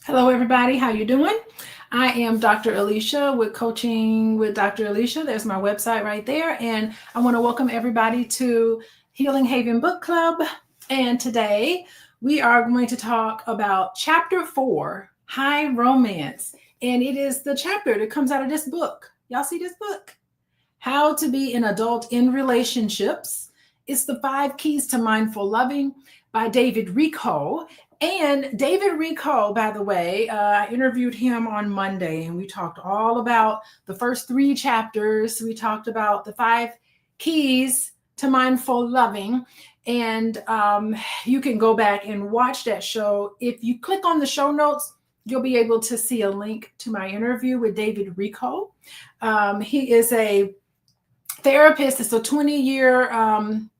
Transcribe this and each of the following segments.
Hello, everybody. How you doing? I am Dr. Alicia with Coaching with Dr. Alicia. There's my website right there. And I want to welcome everybody to Healing Haven Book Club. And today we are going to talk about Chapter 4, High Romance. And it is the chapter that comes out of this book. Y'all see this book? How to Be an Adult in Relationships. It's the 5 Keys to Mindful Loving by David Richo. And David Richo, by the way, I interviewed him on Monday, and we talked all about the first 3 chapters. We talked about the 5 keys to mindful loving, and you can go back and watch that show. If you click on the show notes, you'll be able to see a link to my interview with David Richo. He is a therapist. It's a 20-year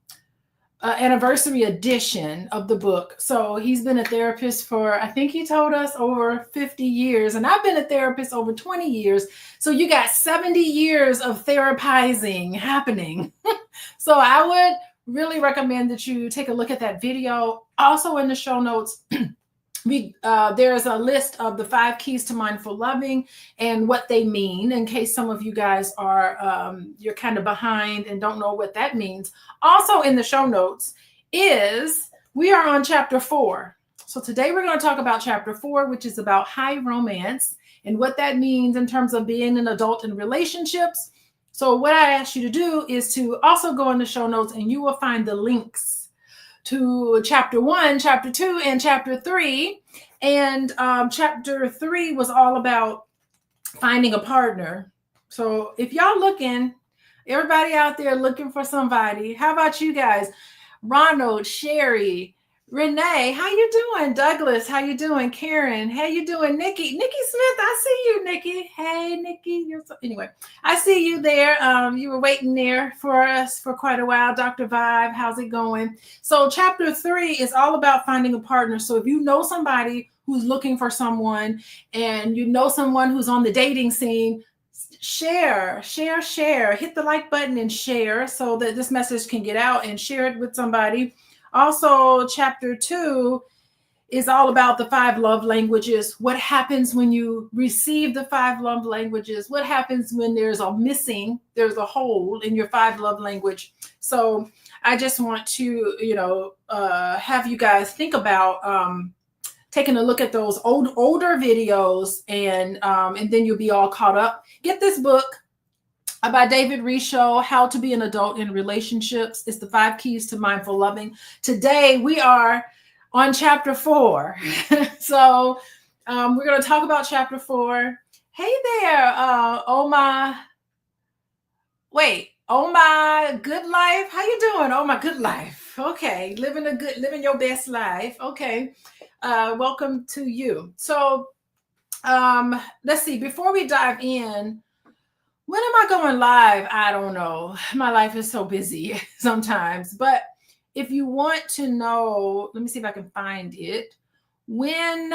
anniversary edition of the book. So he's been a therapist for, I think he told us, over 50 years. And I've been a therapist over 20 years. So you got 70 years of therapizing happening. So I would really recommend that you take a look at that video. Also in the show notes, there's a list of the 5 keys to mindful loving and what they mean, in case some of you guys are you're kind of behind and don't know what that means. Also in the show notes is we are on chapter 4. So today we're going to talk about chapter 4, which is about high romance and what that means in terms of being an adult in relationships. So what I ask you to do is to also go in the show notes, and you will find the links to chapter 1, chapter 2, and chapter 3. And chapter 3 was all about finding a partner. So if y'all looking, everybody out there looking for somebody, how about you guys? Ronald, Sherry, Renee, how you doing? Douglas, how you doing? Karen, how you doing? Nikki Smith, I see you, Nikki. Hey, Nikki. Anyway, I see you there. You were waiting there for us for quite a while. Dr. Vibe, how's it going? So chapter 3 is all about finding a partner. So if you know somebody who's looking for someone, and you know someone who's on the dating scene, share, hit the like button and share so that this message can get out, and share it with somebody. Also, chapter 2 is all about the 5 love languages. What happens when you receive the 5 love languages? What happens when there's a hole in your 5 love language? So I just want to, have you guys think about taking a look at those older videos, and then you'll be all caught up. Get this book by David Richo, How to Be an Adult in Relationships. It's the 5 keys to mindful loving. Today we are on chapter 4. So we're going to talk about chapter 4. Hey there, oh my good life. How you doing? Oh my good life. Okay, living your best life. Okay. Welcome to you. So let's see, before we dive in, when am I going live? I don't know. My life is so busy sometimes. But if you want to know, let me see if I can find it. When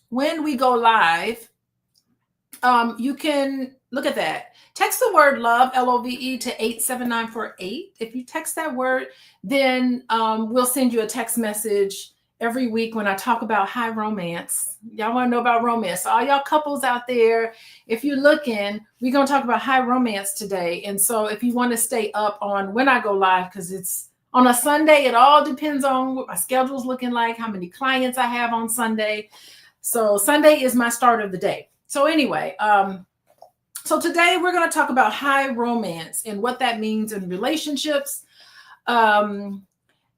we go live, you can look at that. Text the word love, LOVE, to 87948. If you text that word, then we'll send you a text message every week when I talk about high romance. Y'all want to know about romance. So all y'all couples out there, if you're looking, we're going to talk about high romance today. And so if you want to stay up on when I go live, because it's on a Sunday, it all depends on what my schedule's looking like, how many clients I have on Sunday. So Sunday is my start of the day. So anyway, so today we're going to talk about high romance and what that means in relationships.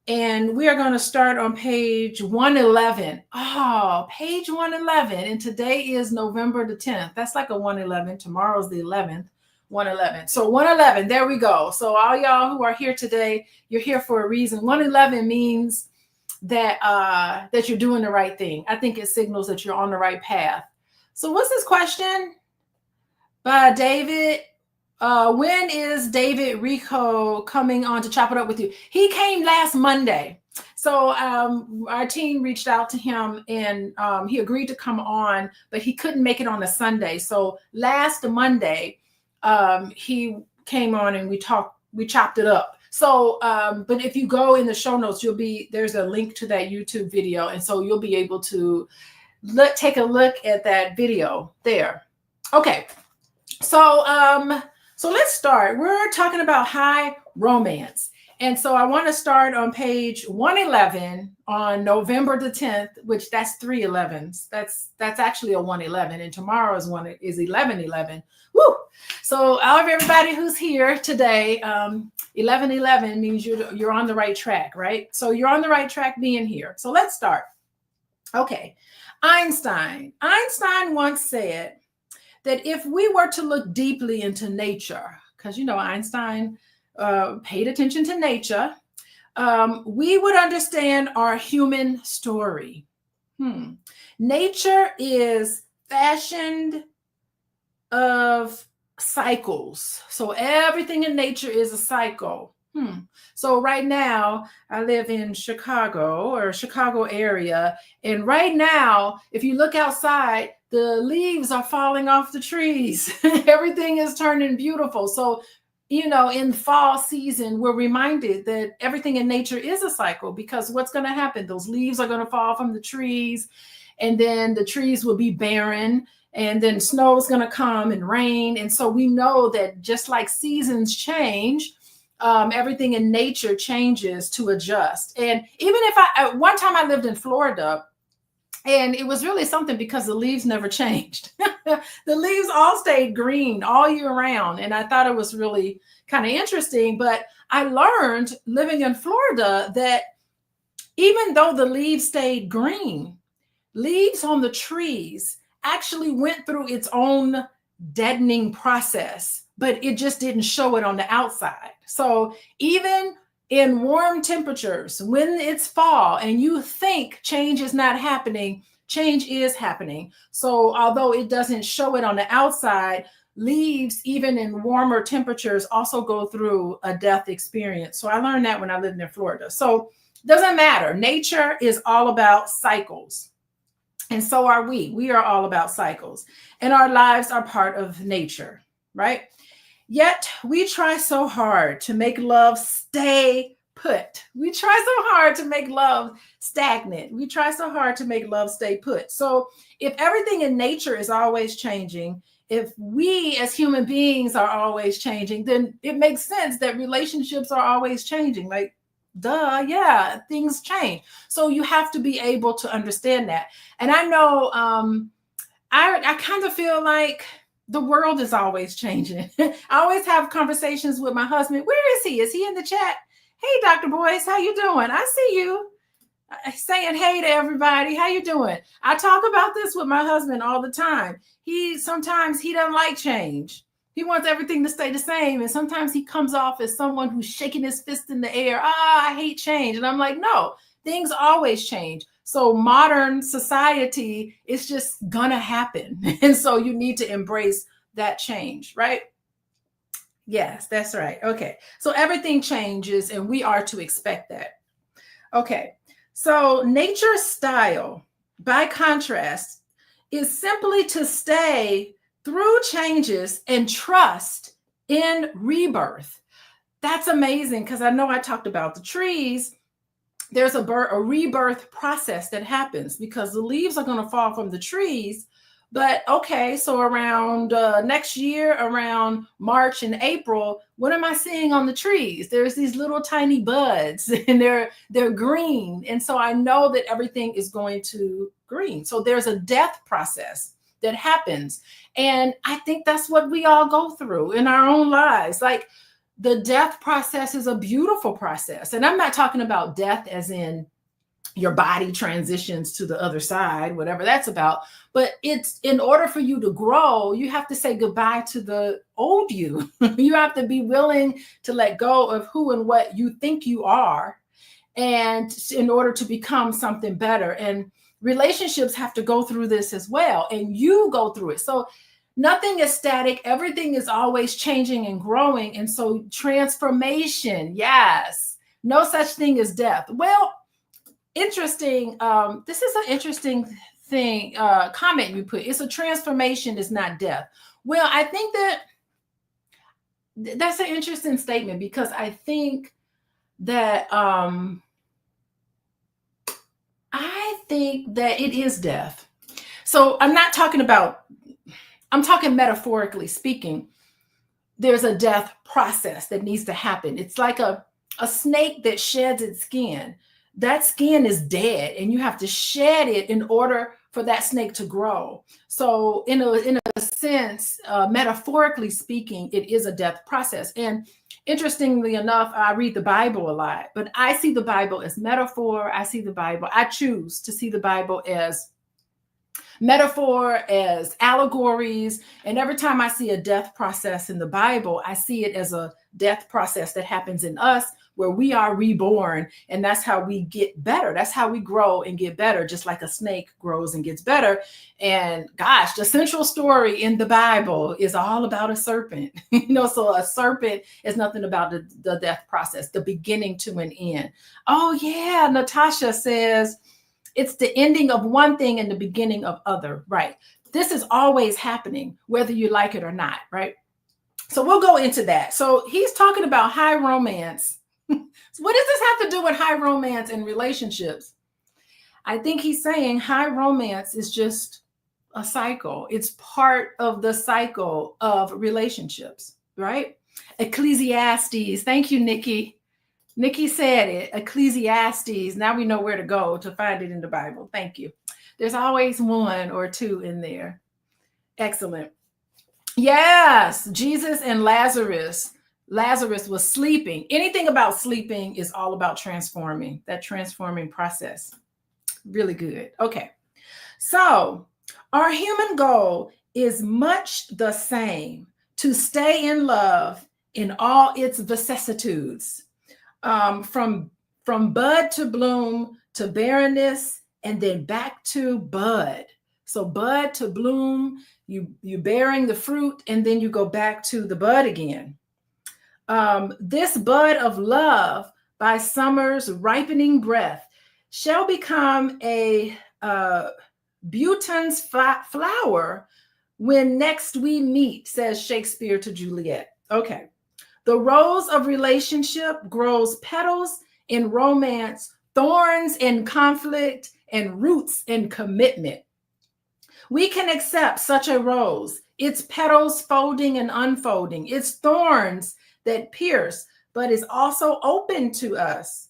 And we are going to start on page 111. Oh, page 111. And today is November the 10th. That's like a 111. Tomorrow's the 11th. 111. So 111, there we go. So all y'all who are here today, you're here for a reason. 111 means that that you're doing the right thing. I think it signals that you're on the right path. So what's this question by David? When is David Richo coming on to chop it up with you? He came last Monday. So our team reached out to him, and he agreed to come on, but he couldn't make it on a Sunday. So last Monday, he came on and we chopped it up. So, but if you go in the show notes, there's a link to that YouTube video. And so you'll be able to take a look at that video there. Okay, so let's start. We're talking about high romance. And so I want to start on page 111 on November the 10th, which that's 311s. That's actually a 111, and tomorrow is 1111. Woo! So out of everybody who's here today, 1111 means you're on the right track, right? So you're on the right track being here. So let's start. Okay. Einstein once said that if we were to look deeply into nature, because Einstein paid attention to nature, we would understand our human story. Nature is fashioned of cycles. So everything in nature is a cycle. So right now, I live in Chicago area. And right now, if you look outside, the leaves are falling off the trees. Everything is turning beautiful. So, in fall season, we're reminded that everything in nature is a cycle, because what's going to happen? Those leaves are going to fall from the trees, and then the trees will be barren, and then snow is going to come and rain. And so we know that just like seasons change, everything in nature changes to adjust. And even if one time I lived in Florida, and it was really something because the leaves never changed. The leaves all stayed green all year round. And I thought it was really kind of interesting. But I learned living in Florida that even though the leaves stayed green, leaves on the trees actually went through its own deadening process, but it just didn't show it on the outside. So even in warm temperatures, when it's fall and you think change is not happening, change is happening. So although it doesn't show it on the outside, leaves, even in warmer temperatures, also go through a death experience. So I learned that when I lived in Florida. So it doesn't matter. Nature is all about cycles. And so are we. We are all about cycles. And our lives are part of nature, right? Yet we try so hard to make love stay put. We try so hard to make love stagnant. We try so hard to make love stay put. So if everything in nature is always changing, if we as human beings are always changing, then it makes sense that relationships are always changing. Like, duh, yeah, things change. So you have to be able to understand that. And I know I kind of feel like the world is always changing. I always have conversations with my husband. Where is he? Is he in the chat? Hey, Dr. Boyce, how you doing? I see you saying hey to everybody. How you doing? I talk about this with my husband all the time. Sometimes he doesn't like change. He wants everything to stay the same. And sometimes he comes off as someone who's shaking his fist in the air. I hate change. And I'm like, no, things always change. So modern society is just gonna happen. And so you need to embrace that change, right? Yes, that's right. Okay. So everything changes and we are to expect that. Okay. So nature's style, by contrast, is simply to stay through changes and trust in rebirth. That's amazing, because I know I talked about the trees. There's a rebirth process that happens because the leaves are going to fall from the trees. But okay, so around next year, around March and April, what am I seeing on the trees? There's these little tiny buds and they're green. And so I know that everything is going to green. So there's a death process that happens. And I think that's what we all go through in our own lives. Like, the death process is a beautiful process. And I'm not talking about death as in your body transitions to the other side, whatever that's about. But it's in order for you to grow, you have to say goodbye to the old you. You have to be willing to let go of who and what you think you are, and in order to become something better. And relationships have to go through this as well. And you go through it. So nothing is static. Everything is always changing and growing. And so transformation, yes, no such thing as death. Well, interesting. This is an interesting thing, comment you put. It's a transformation, is not death. Well, I think that's an interesting statement, because I think that it is death. So I'm talking metaphorically speaking. There's a death process that needs to happen. It's like a snake that sheds its skin. That skin is dead, and you have to shed it in order for that snake to grow. So in a sense, metaphorically speaking, it is a death process. And interestingly enough, I read the Bible a lot, but I see the Bible as metaphor. I choose to see the Bible as metaphor, as allegories. And every time I see a death process in the Bible, I see it as a death process that happens in us, where we are reborn. And that's how we get better. That's how we grow and get better, just like a snake grows and gets better. And gosh, the central story in the Bible is all about a serpent. So a serpent is nothing about the death process, the beginning to an end. Oh yeah, Natasha says, it's the ending of one thing and the beginning of other, right? This is always happening, whether you like it or not, right? So we'll go into that. So he's talking about high romance. So what does this have to do with high romance and relationships? I think he's saying high romance is just a cycle. It's part of the cycle of relationships, right? Ecclesiastes. Thank you, Nikki. Nikki said it, Ecclesiastes. Now we know where to go to find it in the Bible. Thank you. There's always one or two in there. Excellent. Yes, Jesus and Lazarus. Lazarus was sleeping. Anything about sleeping is all about transforming, that transforming process. Really good. Okay. So our human goal is much the same: to stay in love in all its vicissitudes. From bud to bloom to barrenness, and then back to bud. So bud to bloom, you bearing the fruit, and then you go back to the bud again. This bud of love by summer's ripening breath shall become a Butan's flower when next we meet, says Shakespeare to Juliet. Okay. The rose of relationship grows petals in romance, thorns in conflict, and roots in commitment. We can accept such a rose, its petals folding and unfolding, its thorns that pierce, but is also open to us.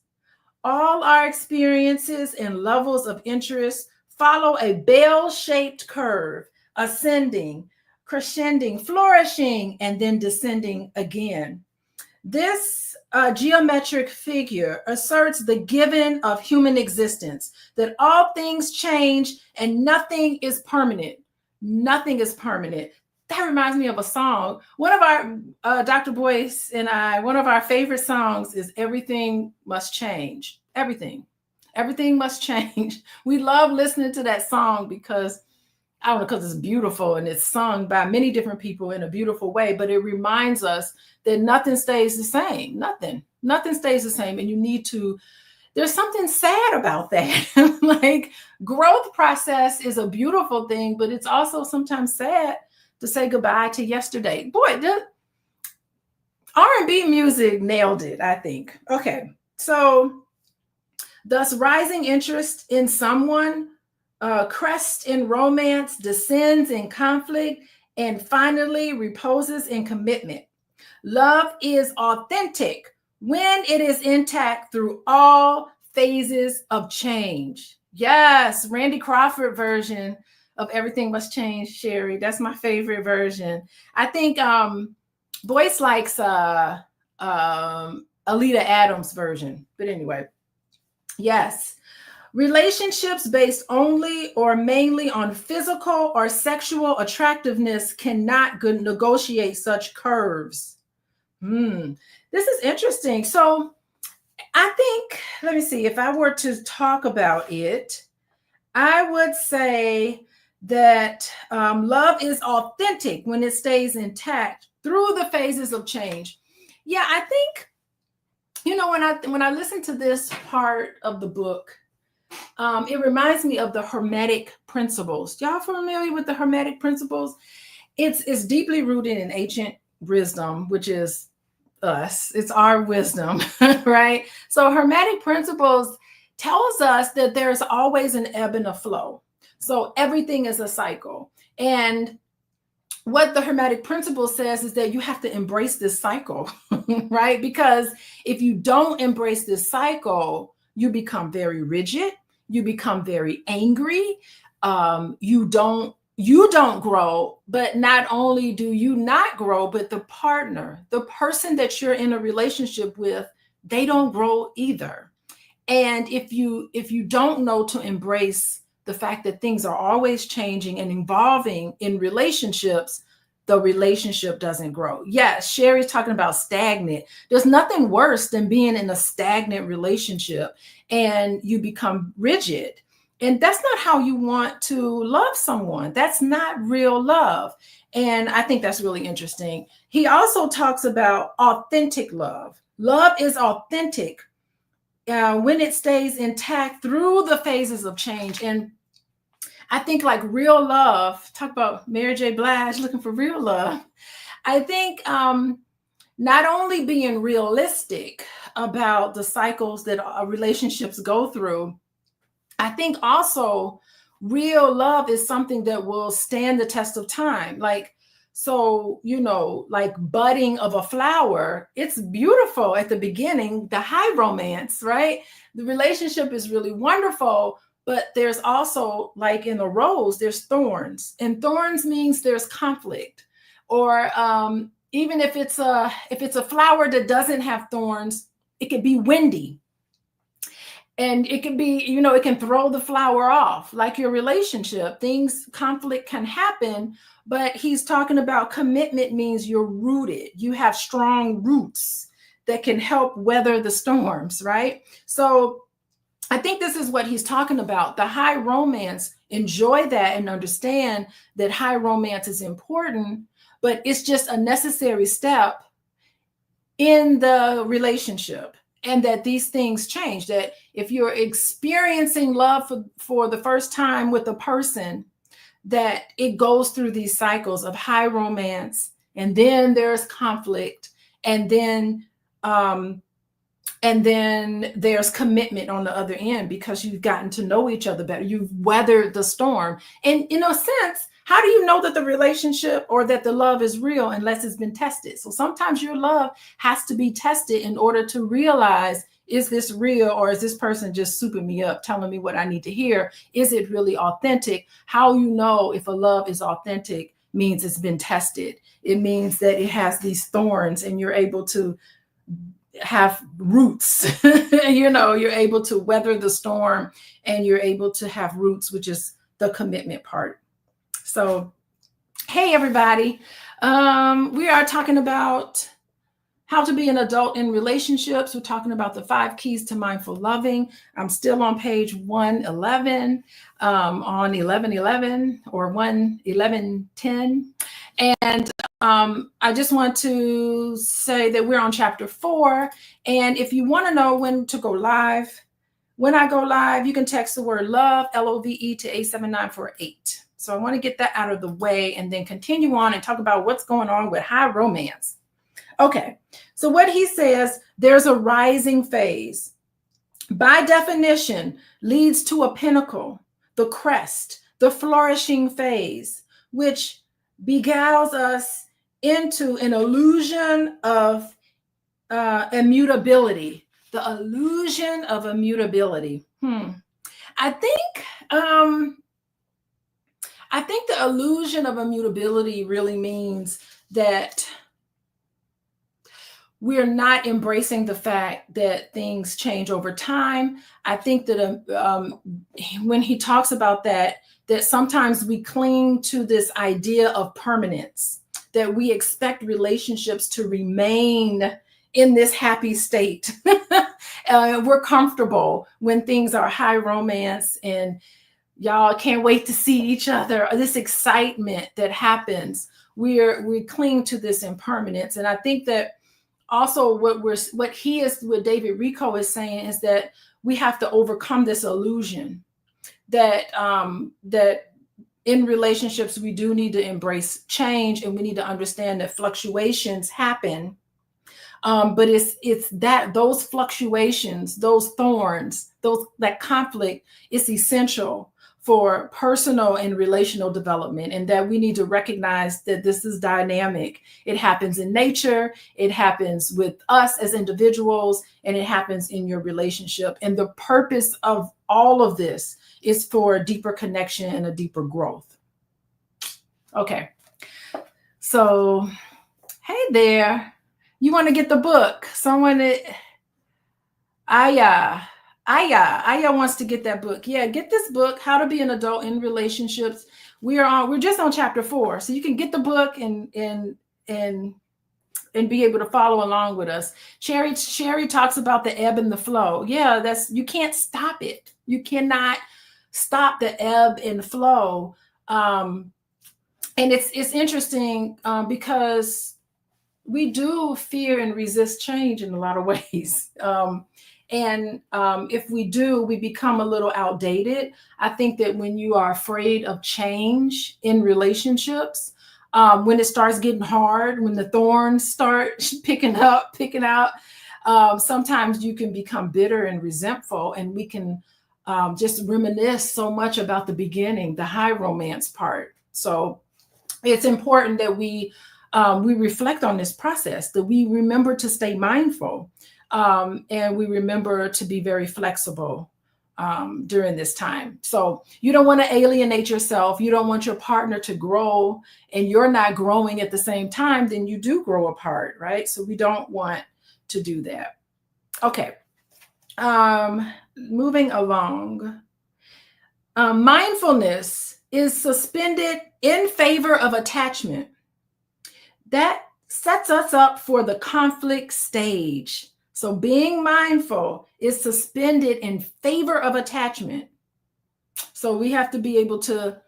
All our experiences and levels of interest follow a bell-shaped curve, ascending, crescending, flourishing, and then descending again. This geometric figure asserts the given of human existence, that all things change and nothing is permanent. Nothing is permanent. That reminds me of a song. One of our, Dr. Boyce and I, one of our favorite songs is Everything Must Change. Everything must change. We love listening to that song because I don't know, because it's beautiful and it's sung by many different people in a beautiful way, but it reminds us that nothing stays the same. Nothing stays the same. And there's something sad about that. Like, growth process is a beautiful thing, but it's also sometimes sad to say goodbye to yesterday. Boy, the R&B music nailed it, I think. Okay, so thus rising interest in someone, crests in romance, descends in conflict, and finally reposes in commitment. Love is authentic when it is intact through all phases of change. Yes, Randy Crawford version of Everything Must Change, Sherry. That's my favorite version. I think Boyce likes Alita Adams version. But anyway, yes. Relationships based only or mainly on physical or sexual attractiveness cannot negotiate such curves. This is interesting. So I think, let me see, if I were to talk about it, I would say that love is authentic when it stays intact through the phases of change. Yeah, I think, when I listen to this part of the book, it reminds me of the Hermetic principles. Y'all familiar with the Hermetic principles? It's deeply rooted in ancient wisdom, which is us. It's our wisdom, right? So Hermetic principles tells us that there's always an ebb and a flow. So everything is a cycle. And what the Hermetic principle says is that you have to embrace this cycle, right? Because if you don't embrace this cycle, you become very rigid, you become very angry, you don't grow. But not only do you not grow, but the partner, the person that you're in a relationship with, they don't grow either. And if you don't know to embrace the fact that things are always changing and evolving in relationships, the relationship doesn't grow. Yes, Sherry's talking about stagnant. There's nothing worse than being in a stagnant relationship and you become rigid. And that's not how you want to love someone. That's not real love. And I think that's really interesting. He also talks about authentic love. Love is authentic when it stays intact through the phases of change. And I think like real love, talk about Mary J. Blige looking for real love. I think not only being realistic about the cycles that relationships go through, I think also real love is something that will stand the test of time. Like, so, like budding of a flower, it's beautiful at the beginning, the high romance, right? The relationship is really wonderful, but there's also, like in a rose, there's thorns, and thorns means there's conflict. Or even if it's a flower that doesn't have thorns, it could be windy. And it can be, it can throw the flower off, like your relationship. Conflict can happen, but he's talking about commitment means you're rooted. You have strong roots that can help weather the storms, right? So I think this is what he's talking about. The high romance, enjoy that and understand that high romance is important, but it's just a necessary step in the relationship. And that these things change, that if you're experiencing love for the first time with a person, that it goes through these cycles of high romance, and then there's conflict, and then there's commitment on the other end, because you've gotten to know each other better. You've weathered the storm. And in a sense, how do you know that the relationship or that the love is real unless it's been tested? So sometimes your love has to be tested in order to realize, is this real, or is this person just souping me up, telling me what I need to hear? Is it really authentic? How you know if a love is authentic means it's been tested. It means that it has these thorns and you're able to have roots. You're able to weather the storm and you're able to have roots, which is the commitment part. So, hey, everybody. We are talking about how to be an adult in relationships. We're talking about the 5 keys to mindful loving. I'm still on page 111, on 1111 or 11110. And I just want to say that we're on chapter 4. And if you want to know when to go live, when I go live, you can text the word love, LOVE, to 87948. So I want to get that out of the way and then continue on and talk about what's going on with high romance. Okay, so what he says, there's a rising phase. By definition, leads to a pinnacle, the crest, the flourishing phase, which beguiles us into an illusion of immutability. The illusion of immutability. I think the illusion of immutability really means that we're not embracing the fact that things change over time. I think that when he talks about that sometimes we cling to this idea of permanence, that we expect relationships to remain in this happy state. We're comfortable when things are high romance and y'all can't wait to see each other. This excitement that happens, we cling to this impermanence. And I think that also what David Rico is saying is that we have to overcome this illusion that in relationships we do need to embrace change, and we need to understand that fluctuations happen. But it's that those fluctuations, those thorns, that conflict is essential for personal and relational development, and that we need to recognize that this is dynamic. It happens in nature, it happens with us as individuals, and it happens in your relationship. And the purpose of all of this is for a deeper connection and a deeper growth. Okay. So, hey there. You want to get the book? Aya wants to get that book. Yeah, get this book, How to Be an Adult in Relationships. We're just on chapter 4. So you can get the book and be able to follow along with us. Sherry talks about the ebb and the flow. Yeah, you can't stop it. You cannot stop the ebb and flow. And it's interesting because we do fear and resist change in a lot of ways. And if we do, we become a little outdated. I think that when you are afraid of change in relationships, when it starts getting hard, when the thorns start picking out, sometimes you can become bitter and resentful, and we can just reminisce so much about the beginning, the high romance part. So it's important that we reflect on this process, that we remember to stay mindful, and we remember to be very flexible during this time. So you don't want to alienate yourself. You don't want your partner to grow and you're not growing at the same time, then you do grow apart, right? So we don't want to do that. Okay. Moving along. Mindfulness is suspended in favor of attachment. That sets us up for the conflict stage. So being mindful is suspended in favor of attachment. So we have to be able to,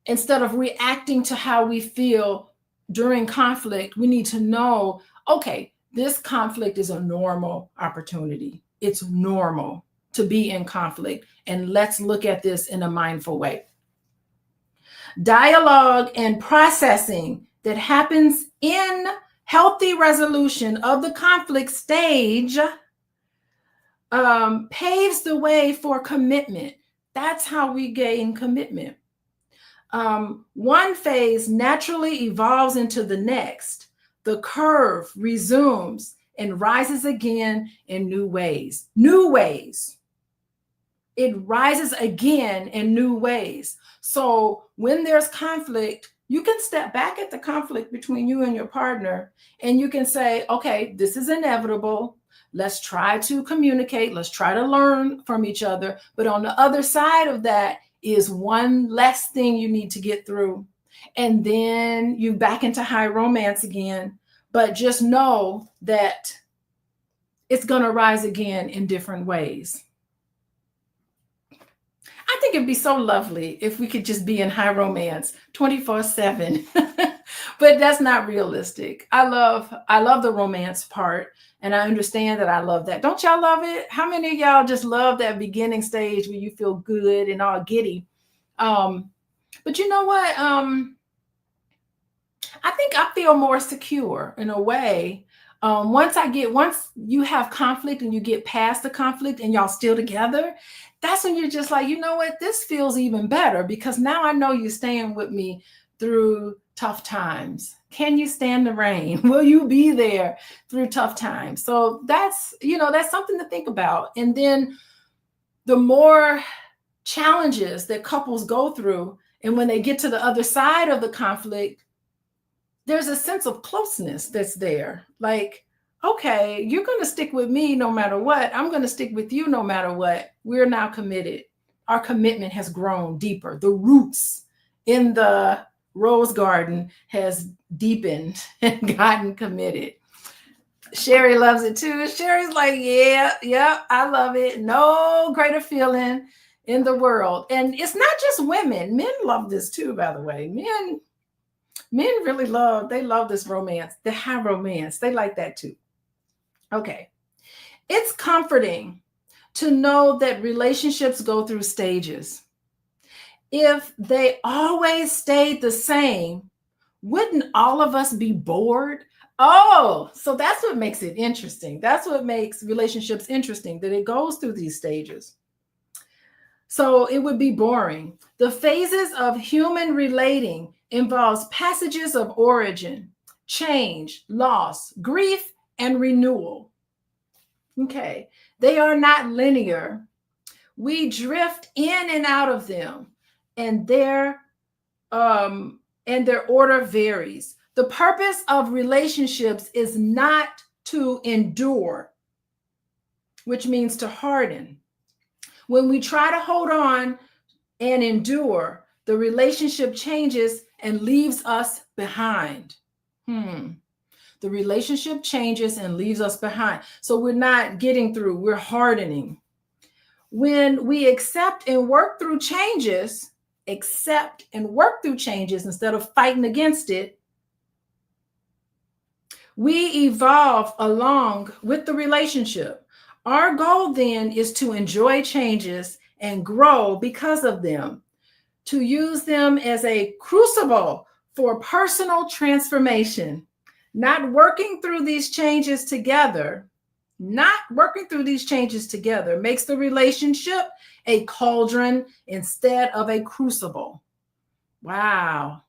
instead of reacting to how we feel during conflict, we need to know, okay, this conflict is a normal opportunity. It's normal to be in conflict. And let's look at this in a mindful way. Dialogue and processing that happens in healthy resolution of the conflict stage paves the way for commitment. That's how we gain commitment. One phase naturally evolves into the next. The curve resumes and rises again in new ways. New ways. It rises again in new ways. So when there's conflict, you can step back at the conflict between you and your partner, and you can say, okay, this is inevitable. Let's try to communicate. Let's try to learn from each other. But on the other side of that is one less thing you need to get through. And then you back into high romance again. But just know that it's going to rise again in different ways. I think it'd be so lovely if we could just be in high romance 24/7, but that's not realistic. I love the romance part, and I understand that I love that. Don't y'all love it? How many of y'all just love that beginning stage where you feel good and all giddy? But you know what? I think I feel more secure in a way. Once you have conflict and you get past the conflict and y'all still together, that's when you're just like, you know what, this feels even better because now I know you're staying with me through tough times. Can you stand the rain? Will you be there through tough times? So that's something to think about. And then the more challenges that couples go through, and when they get to the other side of the conflict, there's a sense of closeness that's there. Like, okay, you're going to stick with me no matter what. I'm going to stick with you no matter what. We're now committed. Our commitment has grown deeper. The roots in the rose garden has deepened and gotten committed. Sherry loves it too. Sherry's like, yeah, I love it. No greater feeling in the world. And it's not just women. Men love this too, by the way. Men really love this romance, the high romance. They like that too. Okay. It's comforting to know that relationships go through stages. If they always stayed the same, wouldn't all of us be bored? Oh, so that's what makes it interesting. That's what makes relationships interesting, that it goes through these stages. So it would be boring. The phases of human relating involves passages of origin, change, loss, grief, and renewal. Okay. They are not linear. We drift in and out of them, and their order varies. The purpose of relationships is not to endure, which means to harden. When we try to hold on and endure, the relationship changes and leaves us behind. The relationship changes and leaves us behind. So we're not getting through, we're hardening. When we accept and work through changes instead of fighting against it, we evolve along with the relationship. Our goal then is to enjoy changes and grow because of them, to use them as a crucible for personal transformation. Not working through these changes together makes the relationship a cauldron instead of a crucible. Wow.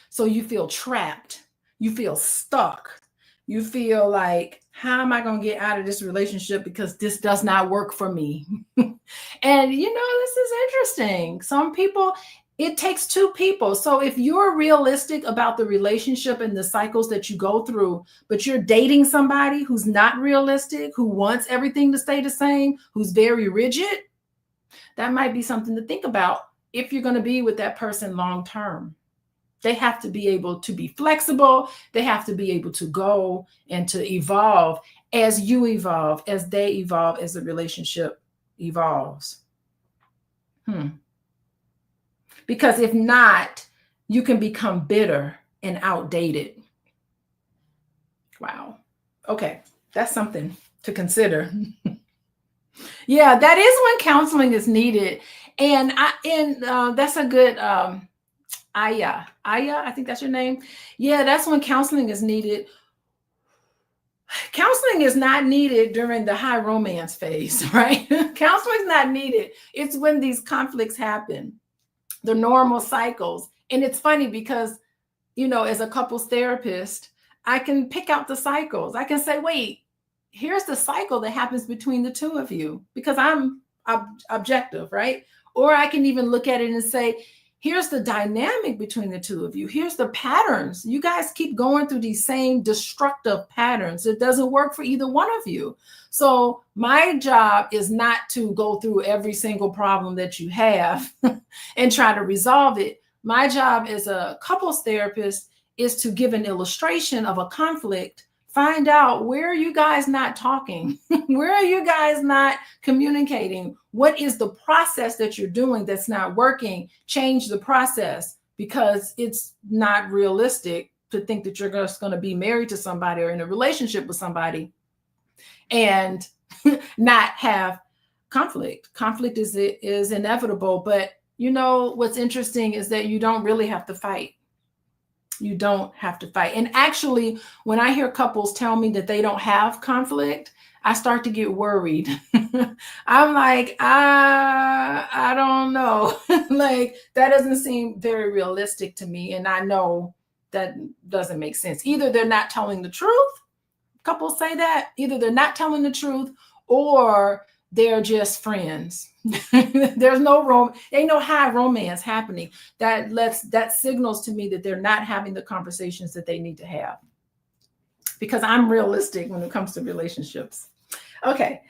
So you feel trapped. You feel stuck. You feel like, how am I going to get out of this relationship because this does not work for me? And this is interesting. Some people, it takes two people. So if you're realistic about the relationship and the cycles that you go through, but you're dating somebody who's not realistic, who wants everything to stay the same, who's very rigid, that might be something to think about if you're going to be with that person long term. They have to be able to be flexible. They have to be able to go and to evolve as you evolve, as they evolve, as the relationship evolves. Because if not, you can become bitter and outdated. Wow. Okay. That's something to consider. Yeah, that is when counseling is needed. And that's a good, Aya, I think that's your name. Yeah, that's when counseling is needed. Counseling is not needed during the high romance phase, right? Counseling is not needed. It's when these conflicts happen, the normal cycles. And it's funny because, as a couples therapist, I can pick out the cycles. I can say, wait, here's the cycle that happens between the two of you, because I'm objective, right? Or I can even look at it and say, here's the dynamic between the two of you. Here's the patterns. You guys keep going through these same destructive patterns. It doesn't work for either one of you. So my job is not to go through every single problem that you have and try to resolve it. My job as a couples therapist is to give an illustration of a conflict. Find out, where are you guys not talking? Where are you guys not communicating? What is the process that you're doing that's not working? Change the process, because it's not realistic to think that you're just going to be married to somebody or in a relationship with somebody and not have conflict. Conflict is inevitable, but what's interesting is that you don't really have to fight. You don't have to fight. And actually, when I hear couples tell me that they don't have conflict, I start to get worried. I'm like, I don't know. Like, that doesn't seem very realistic to me. And I know that doesn't make sense. Either they're not telling the truth. Couples say that. Either they're not telling the truth, or they're just friends. There's ain't no high romance happening. That signals to me that they're not having the conversations that they need to have. Because I'm realistic when it comes to relationships. Okay.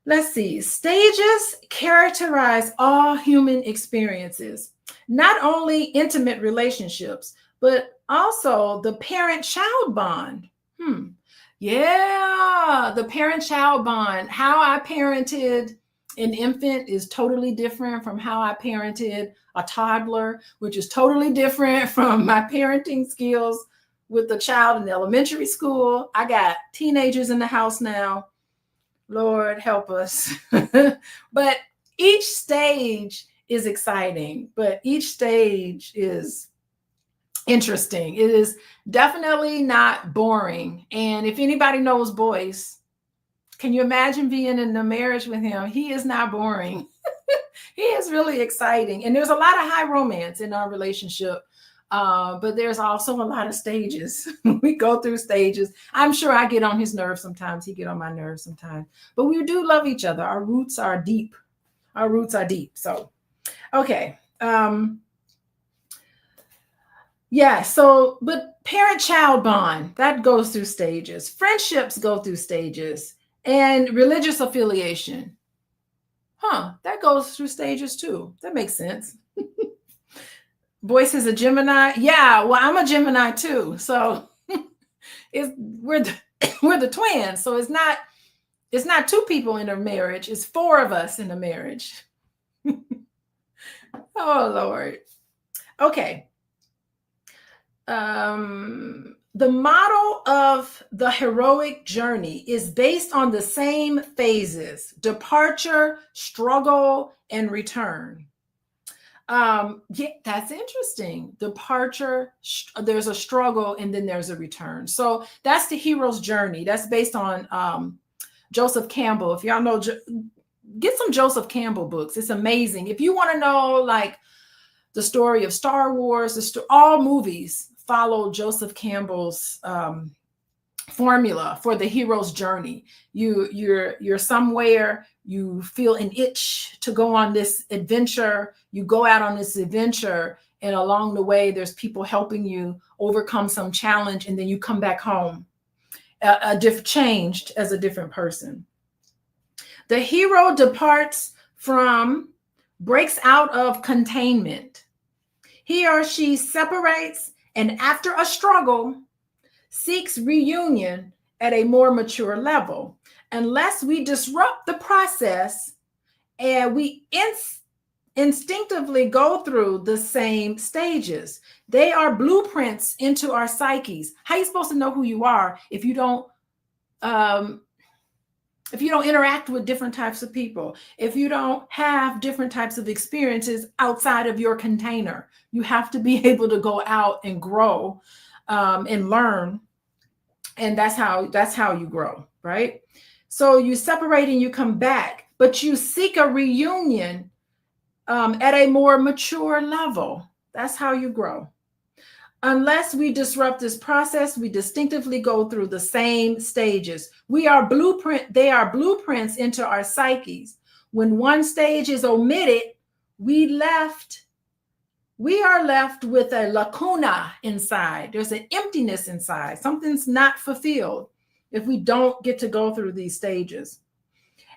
Let's see. Stages characterize all human experiences, not only intimate relationships, but also the parent-child bond. Yeah, the parent-child bond. How I parented an infant is totally different from how I parented a toddler, which is totally different from my parenting skills with a child in elementary school. I got teenagers in the house now. Lord help us. But each stage is exciting, but each stage is interesting. It is definitely not boring. And if anybody knows boys, Can you imagine being in a marriage with him? He is not boring. He is really exciting. And there's a lot of high romance in our relationship. But there's also a lot of stages. We go through stages. I'm sure I get on his nerves sometimes. He get on my nerves sometimes. But we do love each other. Our roots are deep. Our roots are deep. So, okay. Yeah, so, but parent-child bond, that goes through stages. Friendships go through stages. And religious affiliation. That goes through stages too. That makes sense. Boyce is a Gemini. Yeah, well, I'm a Gemini too. So we're the twins. So it's not two people in a marriage. It's four of us in a marriage. Oh, Lord. Okay. The model of the heroic journey is based on the same phases: departure, struggle, and return. Yeah, that's interesting. Departure, there's a struggle, and then there's a return. So that's the hero's journey. That's based on Joseph Campbell. If y'all know, get some Joseph Campbell books. It's amazing. If you want to know, like, the story of Star Wars, all movies follow Joseph Campbell's formula for the hero's journey. You're somewhere, you feel an itch to go on this adventure, you go out on this adventure, and along the way there's people helping you overcome some challenge, and then you come back home changed as a different person. The hero breaks out of containment. He or she separates, and after a struggle, seeks reunion at a more mature level. Unless we disrupt the process and we instinctively go through the same stages. They are blueprints into our psyches. How are you supposed to know who you are if you don't interact with different types of people, if you don't have different types of experiences outside of your container? You have to be able to go out and grow and learn. And that's how you grow, right? So you separate and you come back, but you seek a reunion at a more mature level. That's how you grow. Unless we disrupt this process, we distinctively go through the same stages. They are blueprints into our psyches. When one stage is omitted, we are left with a lacuna inside. There's an emptiness inside. Something's not fulfilled if we don't get to go through these stages.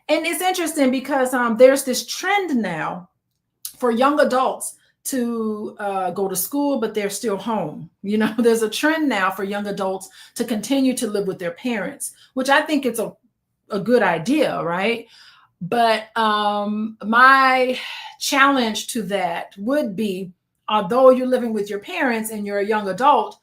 And it's interesting because there's this trend now for young adults to go to school, but they're still home. You know, there's a trend now for young adults to continue to live with their parents, which I think it's a good idea, right? But my challenge to that would be, although you're living with your parents and you're a young adult,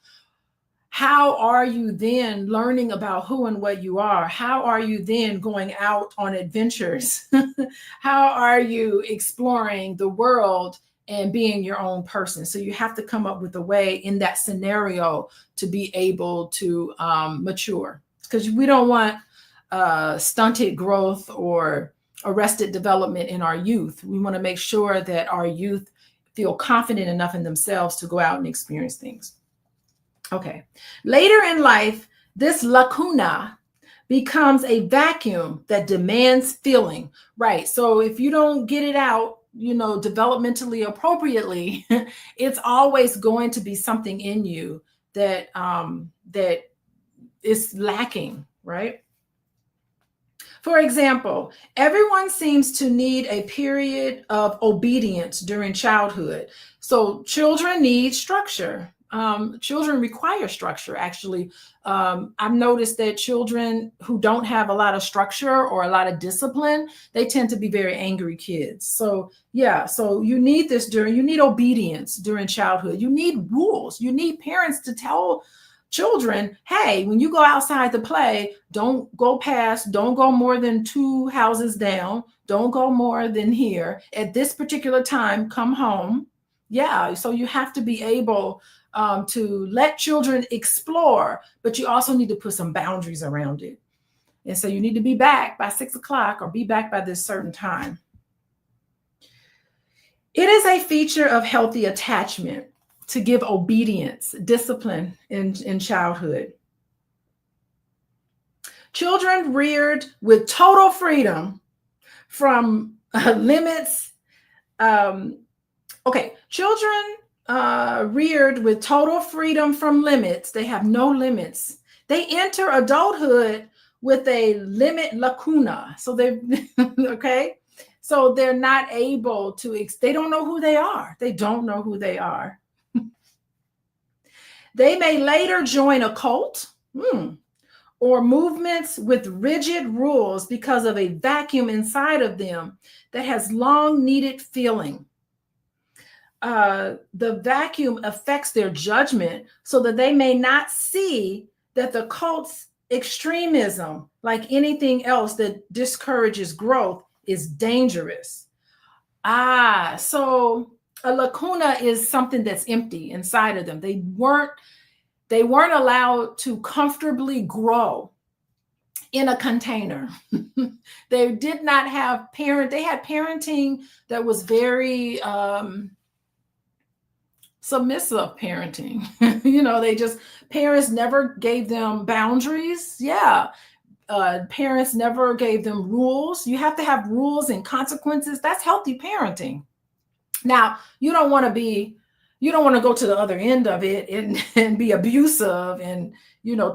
how are you then learning about who and what you are? How are you then going out on adventures? How are you exploring the world and being your own person? So you have to come up with a way in that scenario to be able to mature, because we don't want stunted growth or arrested development in our youth. We want to make sure that our youth feel confident enough in themselves to go out and experience things. Okay. Later in life, this lacuna becomes a vacuum that demands filling, right? So if you don't get it out, developmentally appropriately, it's always going to be something in you that is lacking, right? For example, everyone seems to need a period of obedience during childhood. So children need structure. Children require structure, actually. I've noticed that children who don't have a lot of structure or a lot of discipline, they tend to be very angry kids. So yeah, so you need obedience during childhood. You need rules. You need parents to tell children, hey, when you go outside to play, don't go more than 2 houses down. Don't go more than here. At this particular time, come home. Yeah, so you have to be able to let children explore, but you also need to put some boundaries around it. And so you need to be back by 6 o'clock or be back by this certain time. It is a feature of healthy attachment to give obedience, discipline in childhood. Children reared with total freedom from limits. Children reared with total freedom from limits. They have no limits. They enter adulthood with a limit lacuna. So they, okay. So they're not able to, they don't know who they are. They don't know who they are. They may later join a cult or movements with rigid rules because of a vacuum inside of them that has long needed filling. The vacuum affects their judgment so that they may not see that the cult's extremism, like anything else that discourages growth, is dangerous. So a lacuna is something that's empty inside of them. They weren't allowed to comfortably grow in a container. They did not have they had parenting that was very submissive parenting. Parents never gave them boundaries. Parents never gave them rules. You have to have rules and consequences. That's healthy parenting. Now, you don't want to go to the other end of it and be abusive and,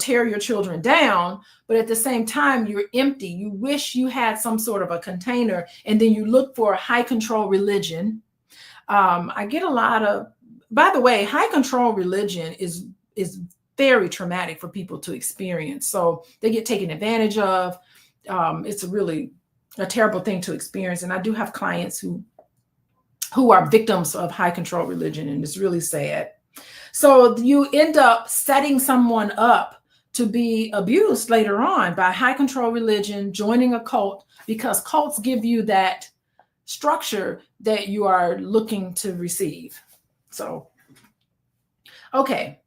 tear your children down. But at the same time, you're empty. You wish you had some sort of a container, and then you look for a high control religion. I get a lot of, by the way, high control religion is very traumatic for people to experience. So they get taken advantage of. It's really a terrible thing to experience. And I do have clients who are victims of high control religion, and it's really sad. So you end up setting someone up to be abused later on by high control religion, joining a cult, because cults give you that structure that you are looking to receive. So, okay.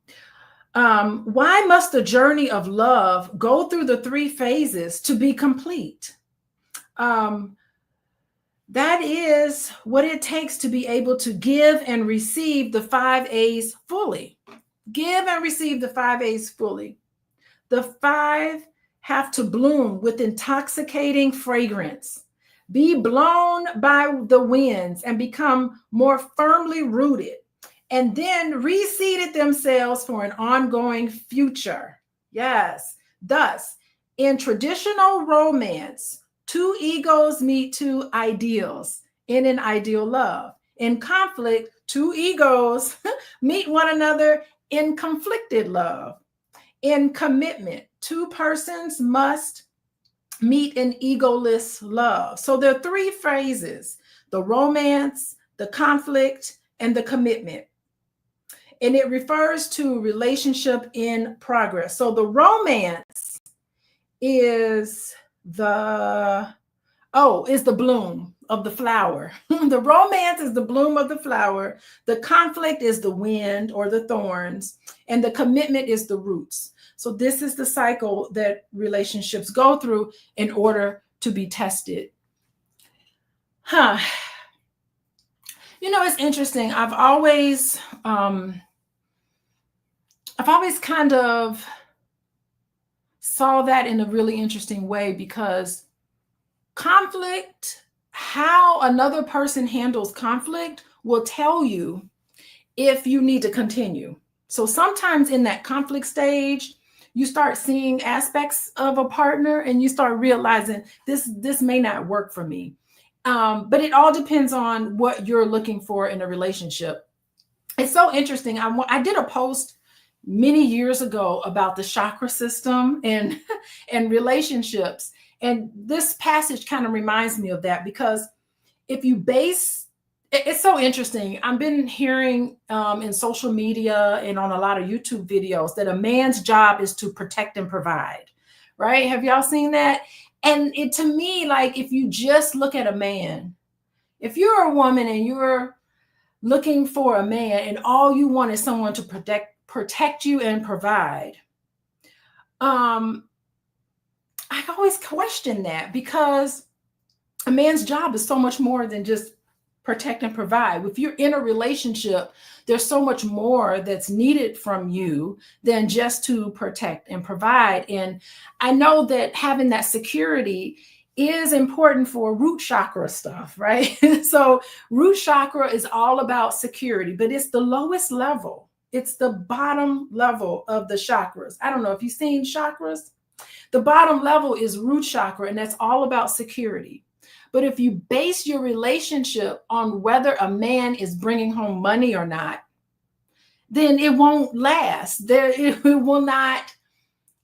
Why must the journey of love go through the 3 phases to be complete? That is what it takes to be able to give and receive the 5 A's fully. Give and receive the 5 A's fully. The 5 have to bloom with intoxicating fragrance, be blown by the winds and become more firmly rooted, and then reseeded themselves for an ongoing future. Yes. Thus, in traditional romance, 2 egos meet 2 ideals in an ideal love. In conflict, 2 egos meet one another in conflicted love. In commitment, 2 persons must meet in egoless love. So there are 3 phases: the romance, the conflict, and the commitment. And it refers to relationship in progress. So the romance is the bloom of the flower. The romance is the bloom of the flower. The conflict is the wind or the thorns, and the commitment is the roots. So this is the cycle that relationships go through in order to be tested. It's interesting. I've always kind of saw that in a really interesting way, because conflict, how another person handles conflict, will tell you if you need to continue. So sometimes in that conflict stage, you start seeing aspects of a partner and you start realizing this may not work for me. But it all depends on what you're looking for in a relationship. It's so interesting. I did a post many years ago about the chakra system and relationships. And this passage kind of reminds me of that, because if you it's so interesting. I've been hearing in social media and on a lot of YouTube videos that a man's job is to protect and provide, right? Have y'all seen that? And to me, like, if you just look at a man, if you're a woman and you're looking for a man and all you want is someone to protect you and provide, I always question that, because a man's job is so much more than just protect and provide. If you're in a relationship, there's so much more that's needed from you than just to protect and provide. And I know that having that security is important for root chakra stuff, right? So root chakra is all about security, but it's the lowest level. It's the bottom level of the chakras. I don't know if you've seen chakras. The bottom level is root chakra, and that's all about security. But if you base your relationship on whether a man is bringing home money or not, then it won't last. It will not.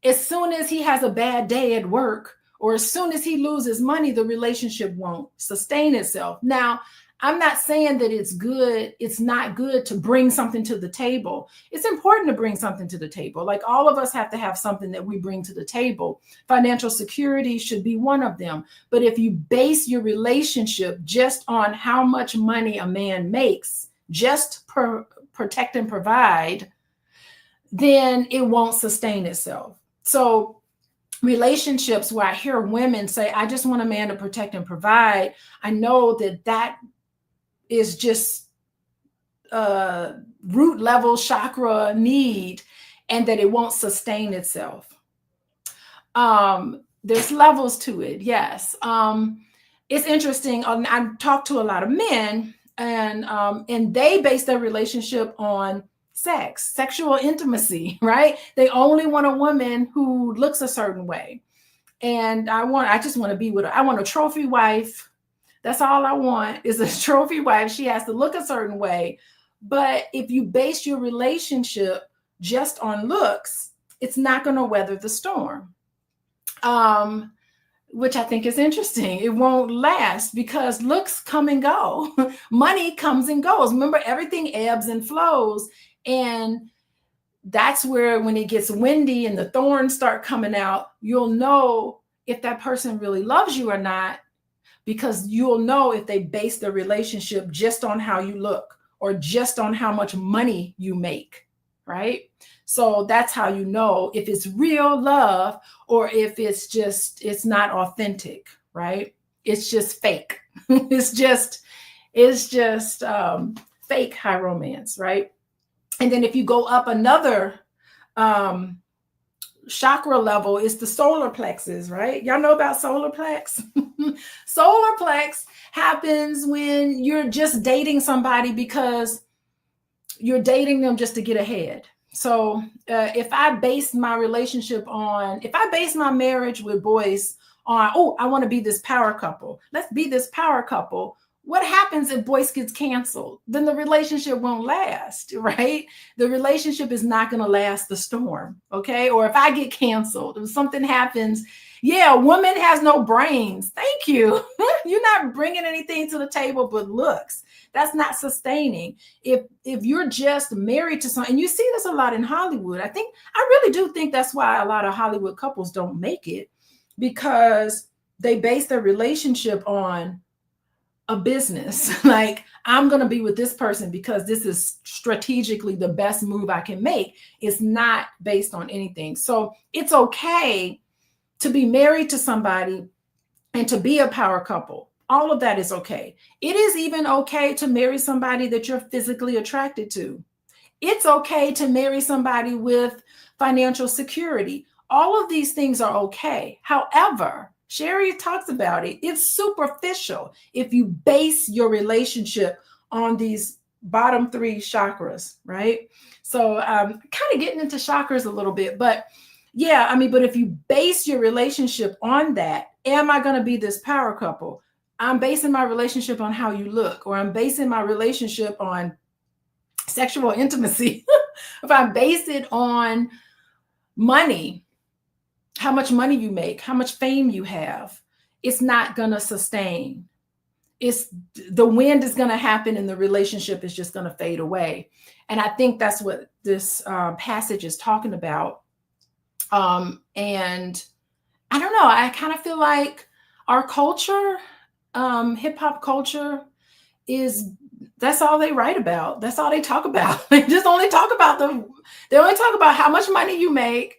As soon as he has a bad day at work, or as soon as he loses money, the relationship won't sustain itself. Now, I'm not saying that it's good. It's not good to bring something to the table. It's important to bring something to the table. Like, all of us have to have something that we bring to the table. Financial security should be one of them. But if you base your relationship just on how much money a man makes, just protect and provide, then it won't sustain itself. So relationships where I hear women say, I just want a man to protect and provide, I know that that is just root level chakra need, and that it won't sustain itself. There's levels to it. Yes. It's interesting. I talk to a lot of men, and they base their relationship on sex, sexual intimacy, right? They only want a woman who looks a certain way. And I just want to be with her. I want a trophy wife. That's all I want, is a trophy wife. She has to look a certain way. But if you base your relationship just on looks, it's not going to weather the storm. Which I think is interesting. It won't last, because looks come and go. Money comes and goes. Remember, everything ebbs and flows. And that's where, when it gets windy and the thorns start coming out, you'll know if that person really loves you or not, because you'll know if they base their relationship just on how you look, or just on how much money you make, right? So that's how you know if it's real love, or if it's not authentic, right? It's just fake. it's just fake high romance, right? And then if you go up another chakra level, is the solar plexus, right? Y'all know about solar plex? Solar plex happens when you're just dating somebody because you're dating them just to get ahead. So if I base my marriage with boys on, oh, I want to be this power couple. Let's be this power couple. What happens if Boyce gets canceled? Then the relationship won't last, right? The relationship is not going to last the storm, okay? Or if I get canceled, if something happens, yeah, a woman has no brains. Thank you. You're not bringing anything to the table but looks. That's not sustaining. If you're just married to someone, and you see this a lot in Hollywood, I really do think that's why a lot of Hollywood couples don't make it, because they base their relationship on a business. Like, I'm going to be with this person because this is strategically the best move I can make. It's not based on anything. So it's okay to be married to somebody and to be a power couple. All of that is okay. It is even okay to marry somebody that you're physically attracted to. It's okay to marry somebody with financial security. All of these things are okay. However, Sherry talks about it. It's superficial if you base your relationship on these bottom three chakras, right? So kind of getting into chakras a little bit, but yeah, but if you base your relationship on that, am I going to be this power couple? I'm basing my relationship on how you look, or I'm basing my relationship on sexual intimacy. If I base it on money, how much money you make, how much fame you have, it's not going to sustain. The wind is going to happen and the relationship is just going to fade away. And I think that's what this passage is talking about. And I don't know, I kind of feel like our culture, hip hop culture, that's all they write about. That's all they talk about. They only talk about how much money you make,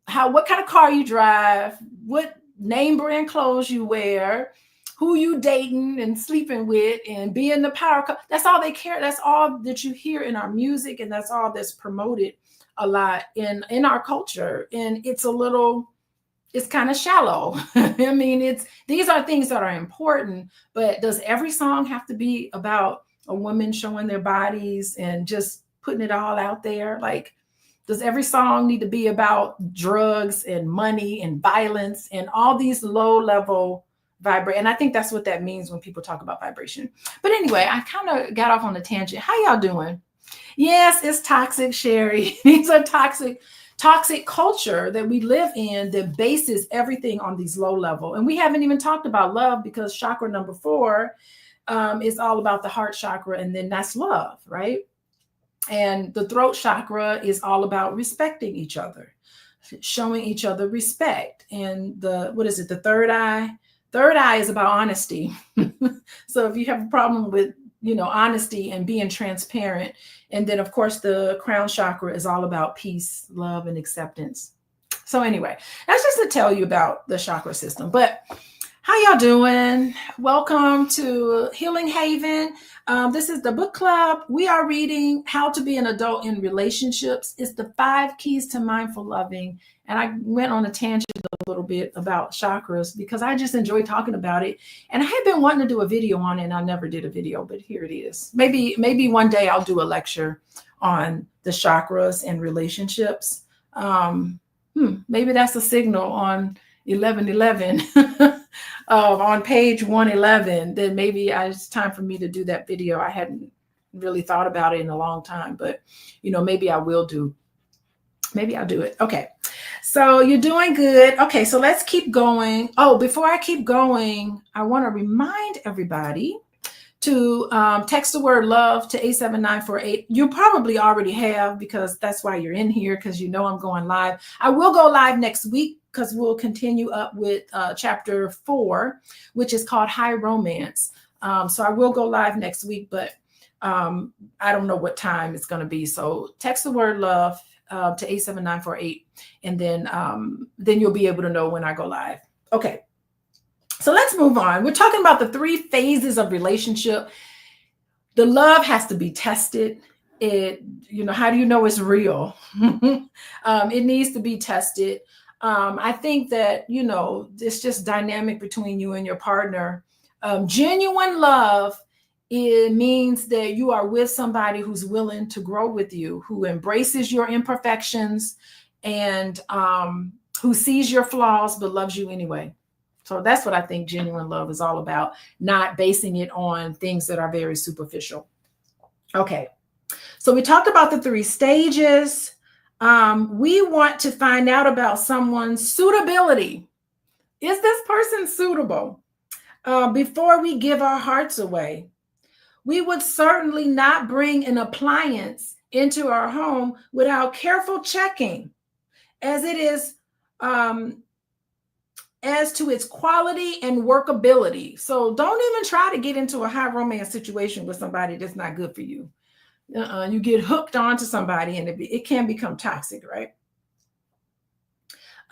what kind of car you drive, what name brand clothes you wear, who you dating and sleeping with, and being the power couple. That's all they care. That's all that you hear in our music, and that's all that's promoted a lot in our culture. And it's kind of shallow. I mean, these are things that are important, but does every song have to be about a woman showing their bodies and just putting it all out there? Like, does every song need to be about drugs and money and violence and all these low level vibration? And I think that's what that means when people talk about vibration. But anyway, I kind of got off on a tangent. How y'all doing? Yes, it's toxic, Sherry. These are toxic culture that we live in that bases everything on these low level. And we haven't even talked about love, because chakra number 4 is all about the heart chakra, and then that's love, right? And the throat chakra is all about respecting each other, showing each other respect. And the third eye? Third eye is about honesty. So if you have a problem with, honesty and being transparent. And then, of course, the crown chakra is all about peace, love, and acceptance. So anyway, that's just to tell you about the chakra system. But how y'all doing? Welcome to Healing Haven. This is the book club. We are reading How to Be an Adult in Relationships. It's the 5 keys to mindful loving. And I went on a tangent a little bit about chakras because I just enjoy talking about it. And I had been wanting to do a video on it, and I never did a video, but here it is. Maybe one day I'll do a lecture on the chakras and relationships. Maybe that's a signal on 1111 on page 111. Then maybe it's time for me to do that video. I hadn't really thought about it in a long time, but maybe I will do. Maybe I'll do it. Okay. So you're doing good. Okay. So let's keep going. Oh, before I keep going, I want to remind everybody to text the word love to 87948. You probably already have, because that's why you're in here, because I'm going live. I will go live next week because we'll continue up with chapter 4, which is called High Romance. So I will go live next week, but I don't know what time it's going to be. So text the word love to 87948, and then you'll be able to know when I go live. Okay. So let's move on. We're talking about the 3 phases of relationship. The love has to be tested. How do you know it's real? It needs to be tested. I think that, it's just dynamic between you and your partner. Genuine love, it means that you are with somebody who's willing to grow with you, who embraces your imperfections, and who sees your flaws but loves you anyway. So that's what I think genuine love is all about, not basing it on things that are very superficial. Okay. So we talked about the 3 stages. We want to find out about someone's suitability. Is this person suitable? Before we give our hearts away, we would certainly not bring an appliance into our home without careful checking, as it is as to its quality and workability. So don't even try to get into a high romance situation with somebody that's not good for you. You get hooked onto somebody, and it can become toxic, right?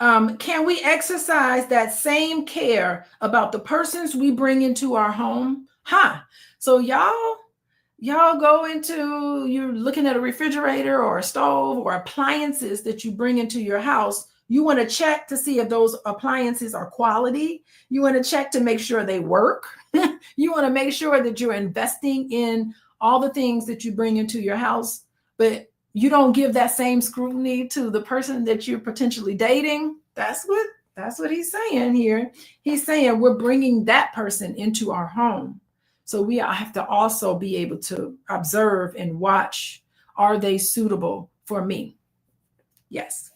Can we exercise that same care about the persons we bring into our home? So y'all go into, you're looking at a refrigerator or a stove or appliances that you bring into your house. You want to check to see if those appliances are quality. You want to check to make sure they work. You want to make sure that you're investing in all the things that you bring into your house, but you don't give that same scrutiny to the person that you're potentially dating. That's what he's saying here. He's saying we're bringing that person into our home. So we have to also be able to observe and watch. Are they suitable for me? Yes.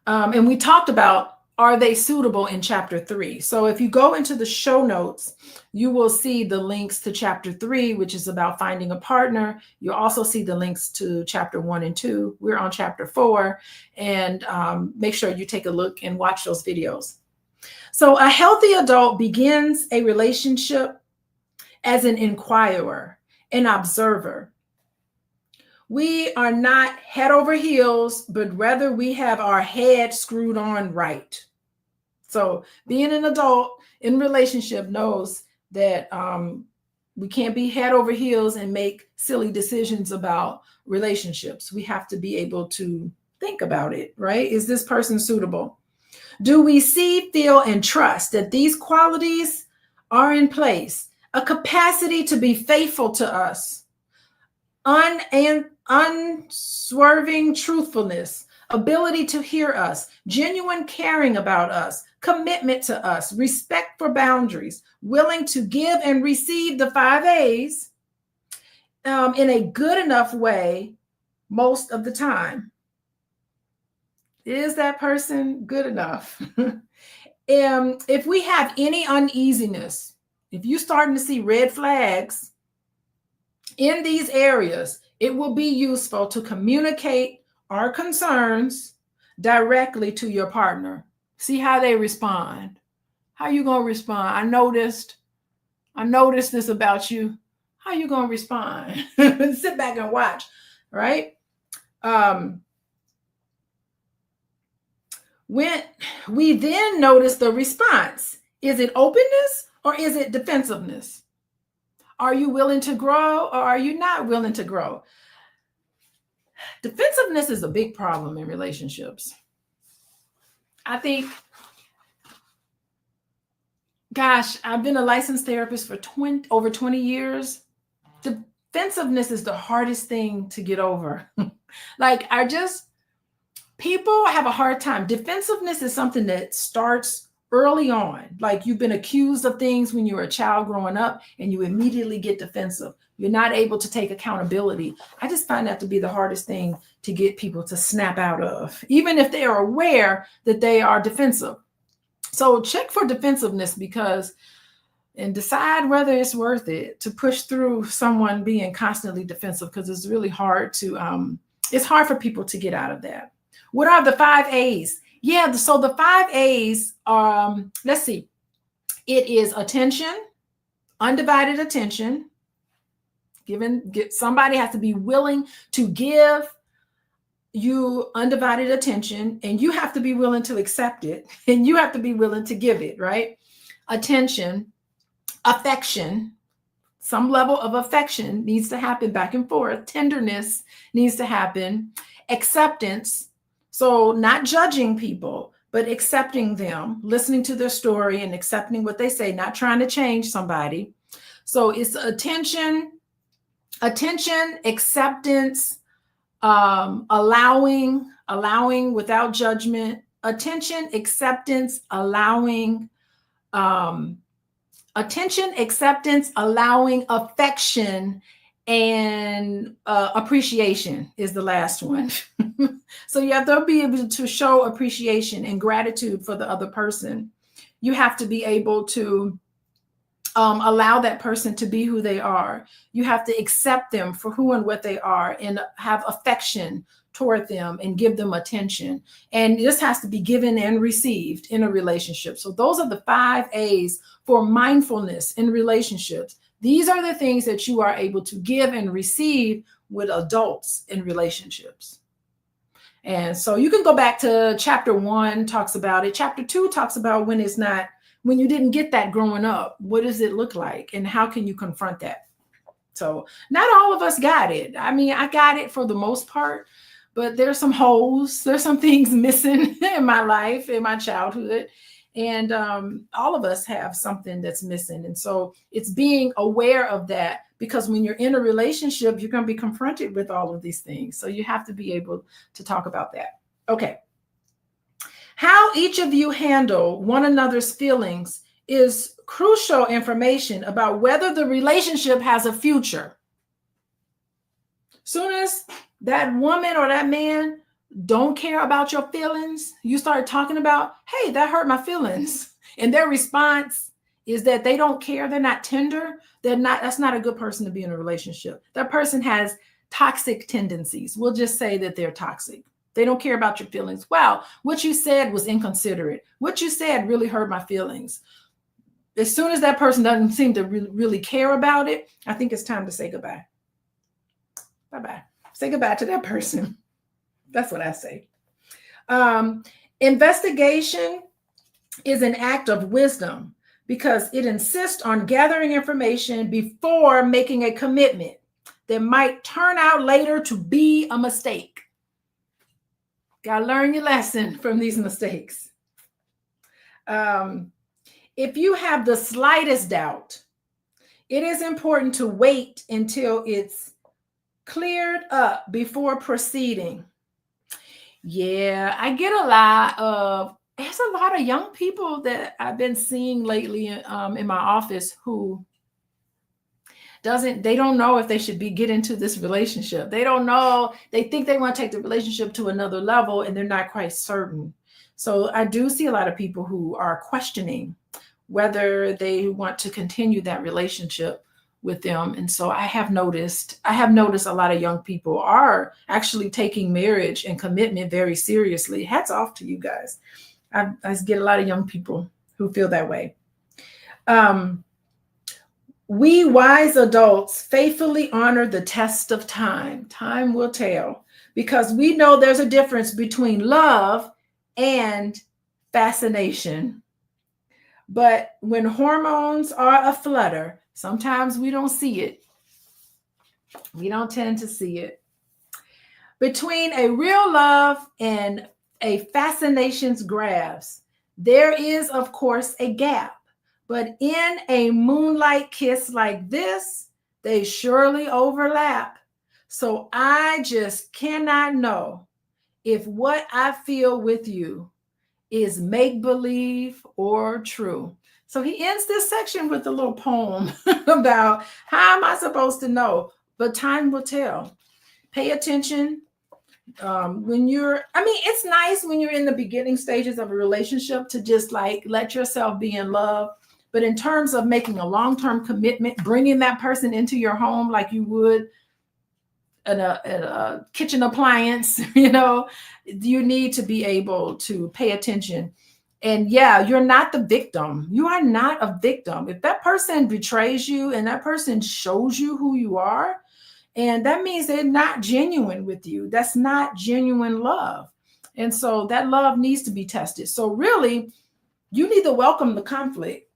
And we talked about, are they suitable, in chapter 3. So if you go into the show notes, you will see the links to chapter 3, which is about finding a partner. You'll also see the links to chapter 1 and 2. We're on chapter 4, and make sure you take a look and watch those videos. So a healthy adult begins a relationship as an inquirer, an observer. We are not head over heels, but rather we have our head screwed on right. So being an adult in relationship knows that we can't be head over heels and make silly decisions about relationships. We have to be able to think about it, right? Is this person suitable? Do we see, feel, and trust that these qualities are in place? A capacity to be faithful to us, unswerving truthfulness, ability to hear us, genuine caring about us, commitment to us, respect for boundaries, willing to give and receive the 5 A's in a good enough way most of the time. Is that person good enough? If we have any uneasiness, if you're starting to see red flags in these areas, it will be useful to communicate our concerns directly to your partner. See how they respond. How you going to respond? I noticed this about you. How you going to respond? Sit back and watch, right? When we then notice the response, is it openness or is it defensiveness? Are you willing to grow or are you not willing to grow? Defensiveness is a big problem in relationships. I think, gosh, I've been a licensed therapist for over 20 years. Defensiveness is the hardest thing to get over. People have a hard time. Defensiveness is something that starts early on. Like you've been accused of things when you were a child growing up and you immediately get defensive. You're not able to take accountability. I just find that to be the hardest thing to get people to snap out of, even if they are aware that they are defensive. So check for defensiveness and decide whether it's worth it to push through someone being constantly defensive, because it's really hard it's hard for people to get out of that. What are the 5 A's? Yeah, so the 5 A's, let's see. It is attention, undivided attention. Somebody has to be willing to give you undivided attention, and you have to be willing to accept it, and you have to be willing to give it, right? Attention, affection. Some level of affection needs to happen back and forth. Tenderness needs to happen. Acceptance. So not judging people, but accepting them, listening to their story and accepting what they say, not trying to change somebody. So it's attention, acceptance, allowing without judgment, attention, acceptance, allowing, affection, and appreciation is the last one. So you have to be able to show appreciation and gratitude for the other person. You have to be able to allow that person to be who they are. You have to accept them for who and what they are and have affection toward them and give them attention. And this has to be given and received in a relationship. So those are the 5 A's for mindfulness in relationships. These are the things that you are able to give and receive with adults in relationships. And so you can go back to chapter 1, talks about it. Chapter 2 talks about when you didn't get that growing up. What does it look like? And how can you confront that? So not all of us got it. I mean, I got it for the most part, but there's some holes. There's some things missing in my life, in my childhood. And all of us have something that's missing. And so it's being aware of that, because when you're in a relationship, you're going to be confronted with all of these things. So you have to be able to talk about that. Okay. How each of you handle one another's feelings is crucial information about whether the relationship has a future. Soon as that woman or that man don't care about your feelings, you start talking about, hey, that hurt my feelings. And their response is that they don't care. They're not tender. That's not a good person to be in a relationship. That person has toxic tendencies. We'll just say that they're toxic. They don't care about your feelings. Wow, what you said was inconsiderate. What you said really hurt my feelings. As soon as that person doesn't seem to really care about it, I think it's time to say goodbye. Bye-bye. Say goodbye to that person. That's what I say. Investigation is an act of wisdom because it insists on gathering information before making a commitment that might turn out later to be a mistake. Got to learn your lesson from these mistakes. If you have the slightest doubt, it is important to wait until it's cleared up before proceeding. Yeah, I get there's a lot of young people that I've been seeing lately in my office who they don't know if they should get into this relationship. They don't know. They think they want to take the relationship to another level and they're not quite certain. So I do see a lot of people who are questioning whether they want to continue that relationship with them. And so I have noticed a lot of young people are actually taking marriage and commitment very seriously. Hats off to you guys. I get a lot of young people who feel that way. We wise adults faithfully honor the test of time. Time will tell, because we know there's a difference between love and fascination. But when hormones are aflutter, sometimes we don't see it. We don't tend to see it. Between a real love and a fascination's grasp, there is, of course, a gap. But in a moonlight kiss like this, they surely overlap. So I just cannot know if what I feel with you is make-believe or true. So he ends this section with a little poem about how am I supposed to know? But time will tell. Pay attention. It's nice when you're in the beginning stages of a relationship to just like let yourself be in love. But in terms of making a long-term commitment, bringing that person into your home like you would a kitchen appliance, you need to be able to pay attention. And yeah, you're not the victim. You are not a victim. If that person betrays you and that person shows you who you are, and that means they're not genuine with you. That's not genuine love. And so that love needs to be tested. So really, you need to welcome the conflict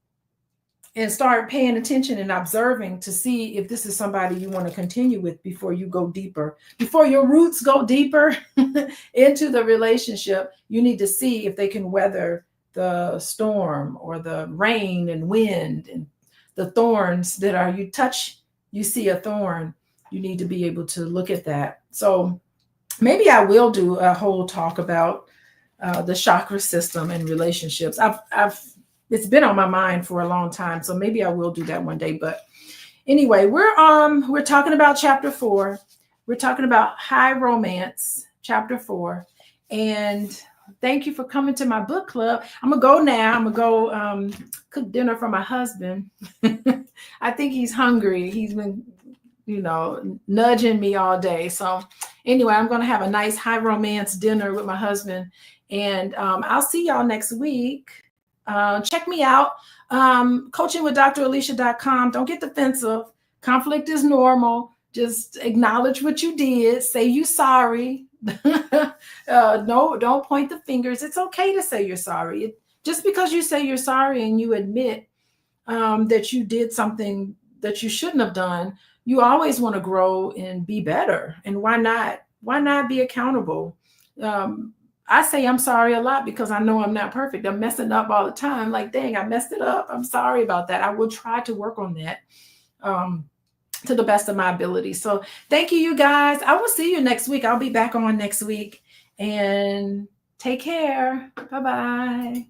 and start paying attention and observing to see if this is somebody you want to continue with before you go deeper. Before your roots go deeper into the relationship, you need to see if they can weather the storm or the rain and wind and the thorns that are, you see a thorn. You need to be able to look at that. So maybe I will do a whole talk about the chakra system and relationships. It's been on my mind for a long time, so maybe I will do that one day. But anyway, we're talking about chapter 4. We're talking about high romance, chapter 4. And thank you for coming to my book club. I'm gonna go now. I'm gonna go cook dinner for my husband. I think he's hungry. He's been, nudging me all day. So anyway, I'm gonna have a nice high romance dinner with my husband, and I'll see y'all next week. Check me out, coachingwithdralicia.com. Don't get defensive. Conflict is normal. Just acknowledge what you did. Say you sorry. No, don't point the fingers. It's okay to say you're sorry. Just because you say you're sorry and you admit that you did something that you shouldn't have done, you always want to grow and be better. And why not? Why not be accountable? I say I'm sorry a lot because I know I'm not perfect. I'm messing up all the time. Like, dang, I messed it up. I'm sorry about that. I will try to work on that to the best of my ability. So thank you, you guys. I will see you next week. I'll be back on next week. And take care. Bye-bye.